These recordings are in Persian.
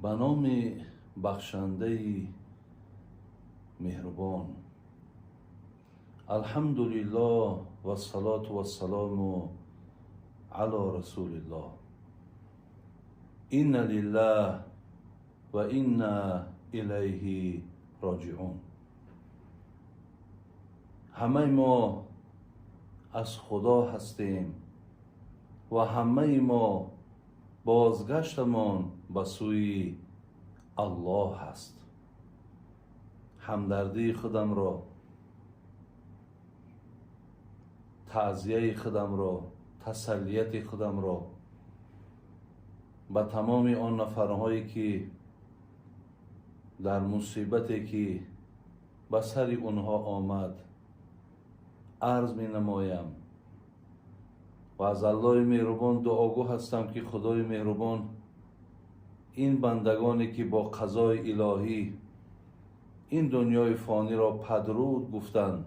به نام بخشنده مهربان. الحمدلله و الصلاة و السلام علی رسول الله. این لله و انا الیه راجعون. همه ما از خدا هستیم و همه ما بازگشتمان به سوی الله هست. همدردی خودم را، تعزیه خودم را، تسلیت خودم را به تمام آن نفرهایی که در مصیبتی که به سر اونها آمد عرض می نمایم و از الله مهربان دعاگو هستم که خدای مهربان این بندگانی که با قضای الهی این دنیای فانی را پدرود گفتند،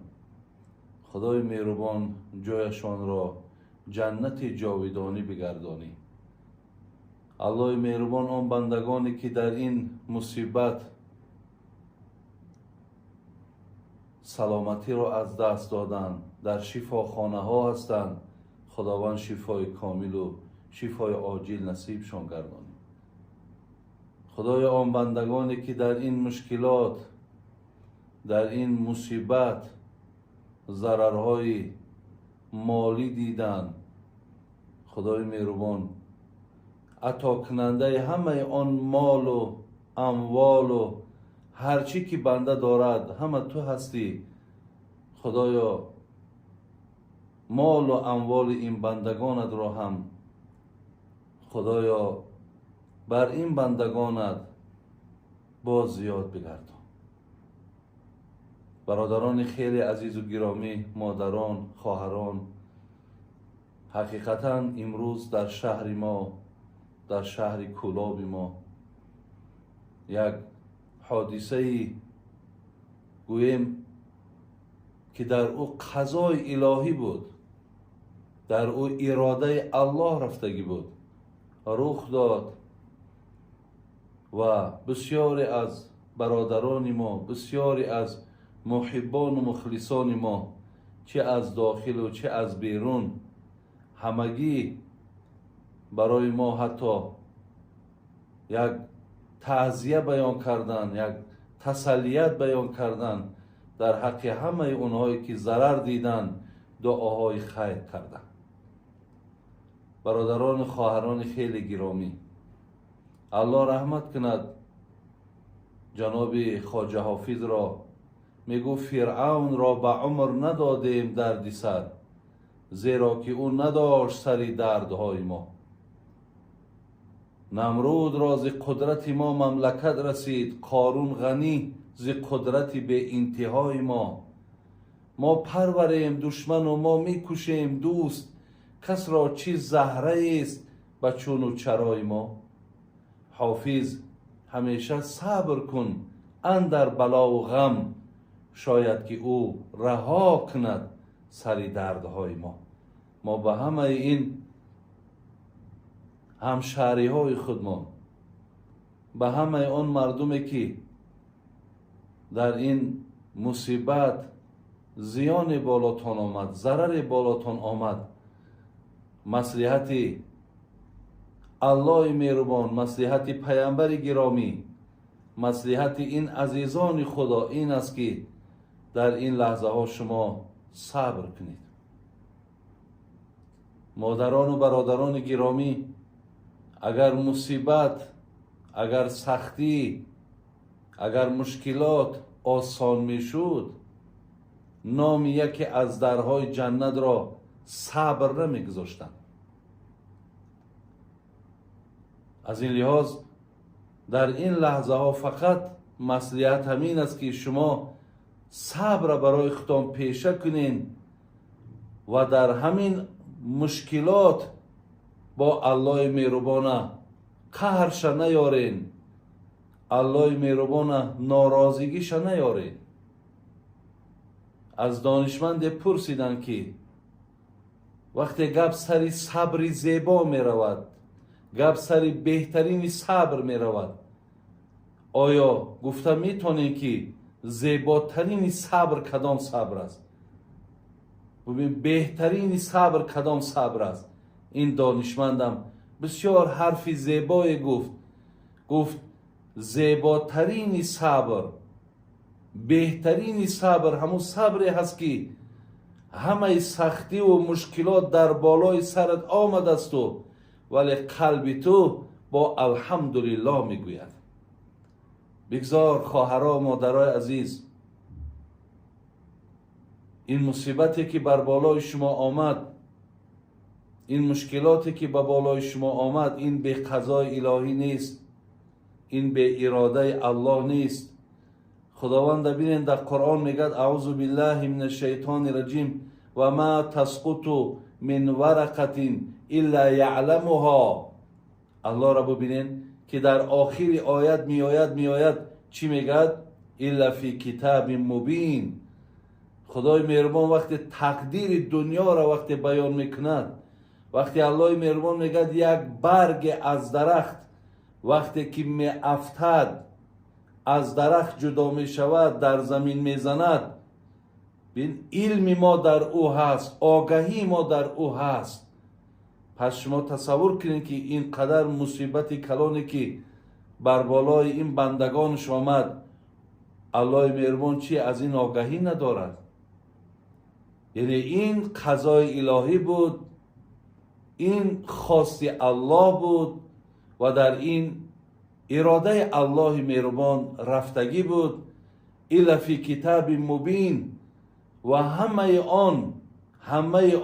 خدای مهربان جایشان را جنت جاودانی بگردانی. الله مهربان آن بندگانی که در این مصیبت سلامتی را از دست دادند، در شفاخانه ها هستند، خداوند شفای کامل و شفای عاجل نصیبشان گردانی. خدای آن بندگانی که در این مشکلات، در این مصیبت ضررهای مالی دیدن، خدای مهربان عطا کننده همه آن مال و اموال و هرچی که بنده دارد همه تو هستی. خدایا مال و اموال این بندگانت را هم خدایا بر این بندگانت باز زیاد بگردان. برادران خیلی عزیز و گرامی، مادران، خواهران، حقیقتا امروز در شهر ما، در شهر کولاب ما یک حادثه گویم که در او قضای الهی بود، در او اراده الله رفتگی بود، رخ داد و بسیاری از برادران ما، بسیاری از محبان و مخلصان ما، چه از داخل و چه از بیرون، همگی برای ما حتی یک تعزیه بیان کردن، یک تسلیت بیان کردن در حق همه اونهایی که ضرر دیدن، دعاهای خیر کردن. برادران خواهران خیلی گرامی، الله رحمت کند جناب خواجه حافظ را. میگو فرعون را به عمر ندادیم دردی سر، زیرا که او نداشت سری دردهای ما. نمرود را ز قدرت ما مملکت رسید، قارون غنی ز قدرت به انتهای ما. ما پروریم دشمن و ما میکشیم دوست، کس را چیز زهره است به چون و چرای ما. حافظ همیشه صبر کن اندر بلا و غم، شاید که او رها کند سری دردهای ما. ما به همه این همشهری های خودمان، به همه آن مردمی که در این مصیبت زیان بالاتان آمد، ضرر بالاتان آمد، مصلحت الله مهربان، مصلحت پیامبر گرامی، مصلحت این عزیزان خدا این است که در این لحظه ها شما صبر کنید. مادران و برادران گرامی، اگر مصیبت، اگر سختی، اگر مشکلات آسان می شد، نام یکی از درهای جنت را صبر نمی گذاشتند. از این لحاظ در این لحظه ها فقط مصلحت همین است که شما صبر برای خودتان پیشه کنین و در همین مشکلات با الله مهربان قهرش نیارین، الله مهربان ناراضگیش نیارین. از دانشمند پرسیدن که وقتی گپ سری صبر زیبا می رود، گپ سری بهترین صبر می رود، آیا گفته میتونی که زیباترین صبر کدام صبر است؟ ببین بهترین صبر کدام صبر است؟ این دانشمندم بسیار حرفی زیبایی گفت زیباترین صبر، بهترین صبر همون صبری هست که همه سختی و مشکلات در بالای سرت آمد است ولی قلب تو با الحمدلله میگوید. بگذار خواهرها مادرای عزیز، این مصیبتی که بر بالای شما آمد، این مشکلاتی که به بالای شما آمد، این به قضای الهی نیست، این به اراده الله نیست. خداوند ببینید در قرآن میگه اعوذ بالله من الشیطان الرجیم و ما تسقط من ورقه الا یعلمها. الله را ببینید که در آخر آیت میآید چی میگه؟ الا فی کتاب مبین. خدای مهربان وقتی تقدیر دنیا را وقتی بیان میکند، وقتی الله مهربان میگه یک برگ از درخت وقتی که می افتد از درخت جدا می شود در زمین میزند، بین علم ما در او هست، آگاهی ما در او هست. پس شما تصور کنید که این قدر مصیبت کلانی که بر بالای این بندگانش آمد، الله مهربان چی از این آگاهی ندارد؟ یعنی این قضای الهی بود، این خواست الله بود و در این اراده الله مهربان رفتگی بود. الا فی کتاب مبین. و همه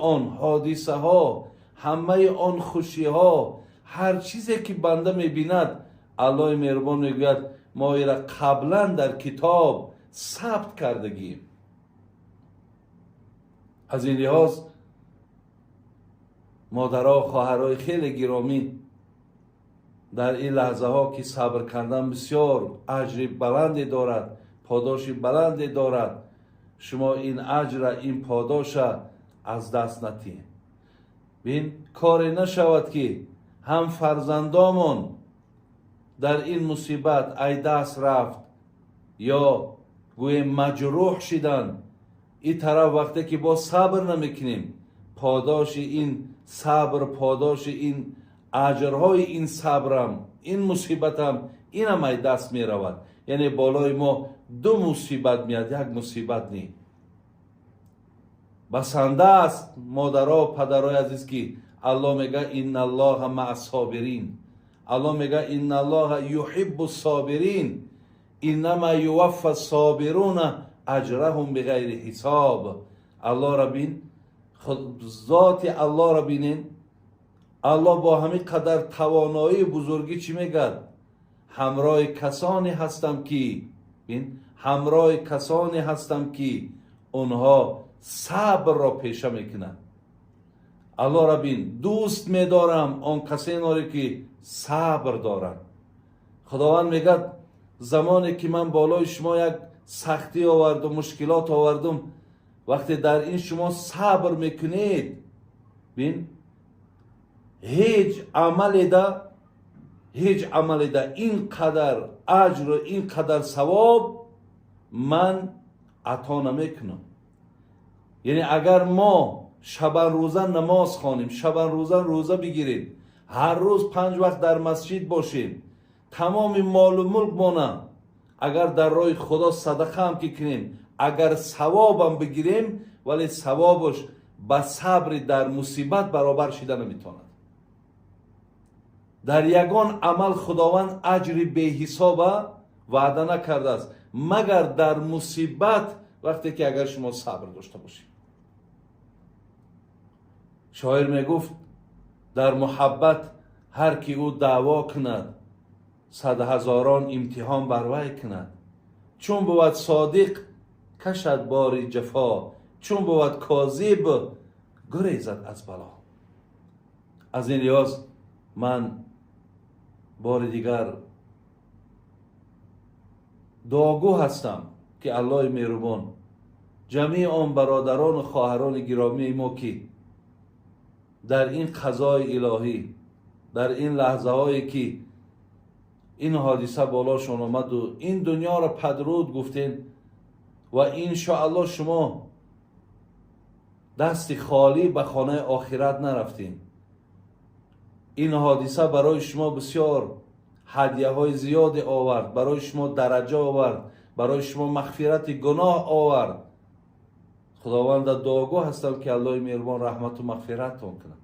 آن حادثه ها، همه آن خوشی ها، هر چیزی که بنده میبیند، الله مهربان میگوید ما را قبلا در کتاب ثبت کردگیم. از این لحاظ مادرها، خواهرای خیلی گرامی، در این لحظه ها که صبر کردن بسیار اجر بلندی دارد، پاداش بلندی دارد، شما این اجر، این پاداش از دست ندید. بین کاری نشود که هم فرزندامون در این مصیبت ای دست رفت یا گوی مجروح شدن، این طرف وقتی که با صبر نمیکنیم، پاداش این صبر، پاداش این اجرهای این صبرم، این مصیبتم، این هم ای دست می رود. یعنی بالای ما دو مصیبت میاد، یک مصیبت نی. بسنده است مادرها، پدرهای عزیز که الله میگه این الله مع الصابرین. الله میگه این الله یحب الصابرین، انما یوفی الصابرون اجرهم بغیر حساب. الله را بین، ذات الله را بینین. الله با همین قدر توانایی بزرگی چی میگه؟ همراه کسانی هستم که همراه کسانی هستم که اونها صبر را پیشه میکنند. الله را بین، دوست میدارم آن کسانی که صبر دارند. خداوند میگه زمانی که من بالای شما یک سختی آوردم، مشکلات آوردم، وقتی در این شما صبر میکنید، بین هیچ عمل ده این قدر اجر و این قدر ثواب من عطا نمیکنم. یعنی اگر ما شبان روزه نماز خوانیم، شبان روزه بگیریم، هر روز 5 وقت در مسجد باشیم، تمام مال و ملک مانه، اگر در راه خدا صدقه هم که کنیم، اگر ثواب هم بگیریم، ولی ثوابش با صبر در مصیبت برابر شده نمیتواند. در یگان عمل خداوند اجر به حساب وعده نکرده است مگر در مصیبت، وقتی که اگر شما صبر داشته باشید. شاعر میگفت در محبت هر کی او دعوا کند، 100,000 امتحان بر وی کند. چون بود صادق کشد بار جفا، چون بود کاذب گریزد از بلا. از این لحاظ من بار دیگر دعاگو هستم که الله مهربان جمیع آن برادران و خواهران گرامی ما که در این قضای الهی، در این لحظه هایی که این حادثه بالاشون آمد و این دنیا را پدرود گفتین و انشاءالله شما دست خالی به خانه آخرت نرفتین. این حادثه برای شما بسیار هدیه های زیاد آورد، برای شما درجه آورد، برای شما مغفرت گناه آورد. خداوند دعاگو هستم که الله مهربان رحمت و مغفرت تون کنه.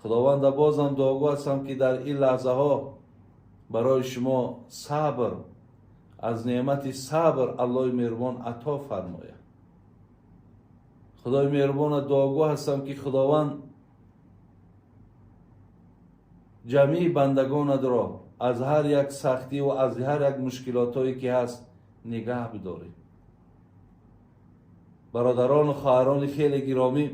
خداوند بازم دعاگو هستم که در این لحظه ها برای شما صبر، از نعمت صبر الله مهربان عطا فرماید. خدای مهربان دعاگو هستم که خداوند جمعی بندگان را از هر یک سختی و از هر یک مشکلاتایی که هست نگه بدارید. برادران و خواهران خیلی گرامی،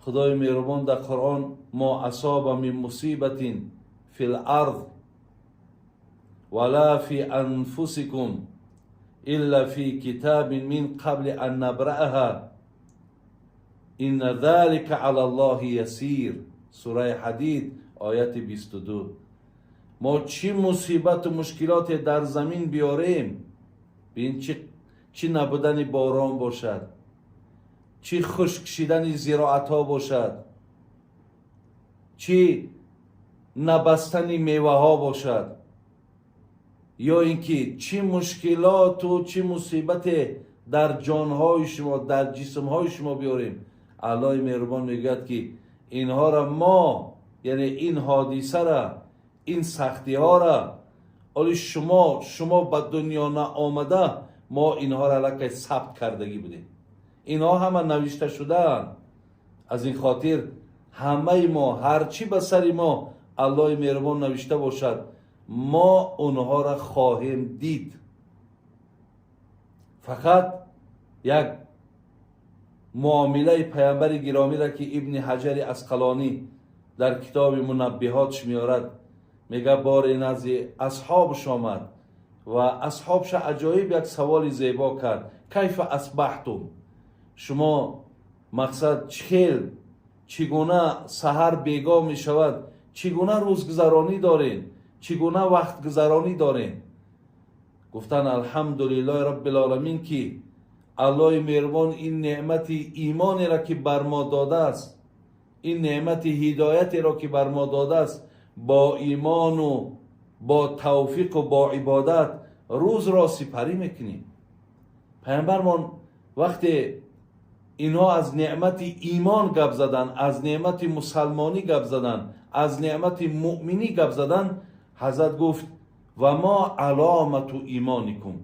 خدای مهربان در قرآن ما اصاب من مصیبت فی الارض ولا فی انفسکم الا فی کتاب من قبل ان نبرأها ان ذلك علی الله یسیر. سوره حدید آیت 22. ما چی مصیبت و مشکلات در زمین بیاریم، ببین چی نبودن باران باشد، چی خشک شدن زراعت ها باشد، چی نبستن میوه ها باشد، یا اینکه چی مشکلات و چی مصیبت در جانهای شما، در جسمهای شما بیاریم. الله مهربان میگوید که اینها را ما، یعنی این حادثه را، این سختی ها را، ولی شما به دنیا نآمده ما اینها را لکه ثبت کردگی بودیم. اینها همه نوشته شدن. از این خاطر همه ما هرچی به سر ما الله مهربان نوشته باشد ما اونها را خواهیم دید. فقط یک معامله پیامبر گرامی را که ابن حجر عسقلانی در کتاب منبهاتش میارد، میگه بار این از اصحابش آمد و اصحابش عجایب یک سوال زیبا کرد: کیف اصبحتم؟ شما مقصد چگونه سحر بیگاه می شود، چگونه روزگذرانی دارین، چگونه وقت گذرانی دارین؟ گفتن الحمدلله رب العالمین که الله مهربان این نعمت ایمانی را که بر ما داده است، این نعمت هدایت را که بر ما داده است، با ایمان و با توفیق و با عبادت روز را سپری میکنیم. پیامبرمان وقتی اینها از نعمت ایمان گپ زدن، از نعمت مسلمانی گپ زدن، از نعمت مؤمنی گپ زدن، حضرت گفت و ما علامت ایمانکم.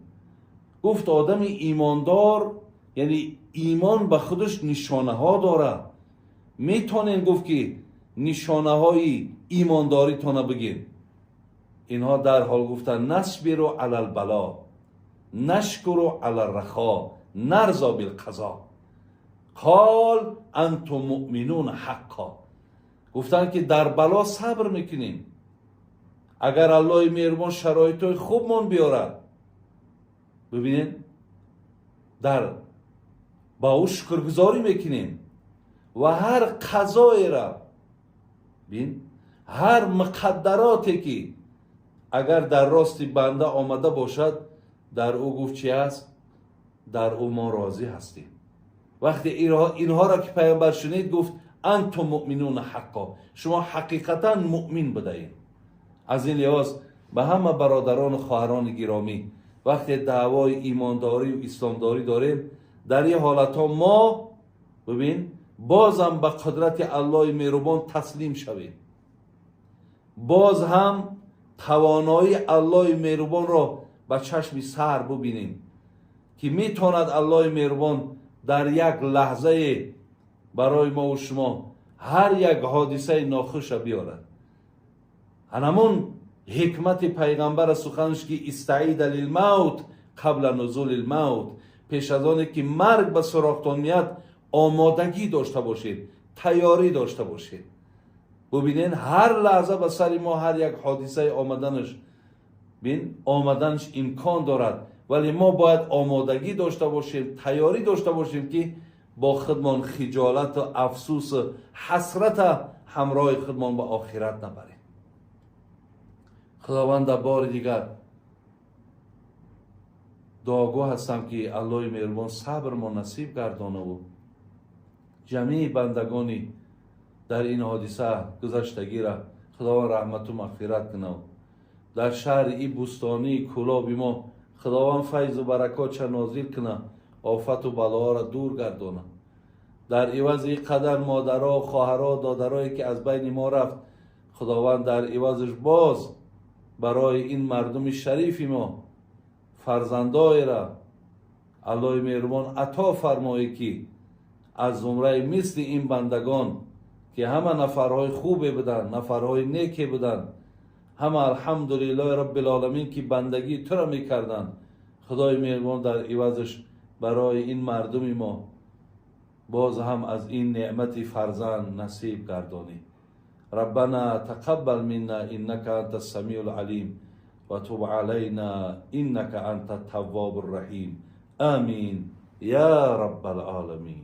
گفت آدم ایماندار یعنی ایمان به خودش نشانه ها داره. میتونین گفت که نشانه های ایمانداری تونه بگین. اینها در حال گفتن نصبر علی البلا نشکر علی الرخا نرضا بالقضا قال انتم مؤمنون حقا. گفتن که در بلا صبر میکنیم، اگر الله مهربان شرایط خوب من بیارد، ببینین در با او شکرگزاری میکنیم و هر قضایی را ببین، هر مقدراتی که اگر در راست بنده آمده باشد در او گفت چی است؟ در او ما راضی هستیم. وقتی اینها را که پیامبر شنید گفت انتم مؤمنون حقا، شما حقیقتا مؤمن بدهید. از این لحاظ به همه برادران و خواهران گرامی، وقتی دعوای ایمانداری و اسلامداری داریم، در این حالت ها ما ببین بازم به قدرت الله مهربان تسلیم شویم، باز هم توانایی الله مهربان را به چشم سر ببینیم که میتواند الله مهربان در یک لحظه برای ما و شما هر یک حادثه ناخوش بیارد. همون حکمت پیغمبر سخنش که استعید للموت قبل نزول الموت، پیش از آنه که مرگ به سراغتان میاد آمادگی داشته باشید، تیاری داشته باشید. ببینین هر لحظه به سر ما هر یک حادثه آمدنش امکان دارد، ولی ما باید آمادگی داشته باشیم، تیاری داشته باشیم که با خودمان خجالت و افسوس و حسرت همراه خودمان به آخرت نبریم. خداوند در بار دیگر دعاگو هستم که الله مهربان صبر ما نصیب گردانه و جمعی بندگانی در این حادثه گذشتگی را خداوند رحمت و مغفرت کنه. در شهر این بستانی کلاب ما خداوند فیض و برکات چه نازل کنه، آفت و بلاها را دور گردانه. در عوض این قدر مادرها، خواهرها، دادرهایی که از بین ما رفت، خداوند در عوضش باز برای این مردم شریف ما فرزندای را الله مهربان عطا فرمایی که از زمره مثل این بندگان که همه نفرهای خوبه بودن، نفرهای نیکی بودن، همه الحمدلله رب العالمین که بندگی تو را میکردن، خدای مهربان در عوضش برای این مردم ما باز هم از این نعمت فرزند نصیب گردانی. ربنا تقبل منا انك انت السمیع العلیم و تب علینا انك انت التواب الرحیم. آمین یا رب العالمین.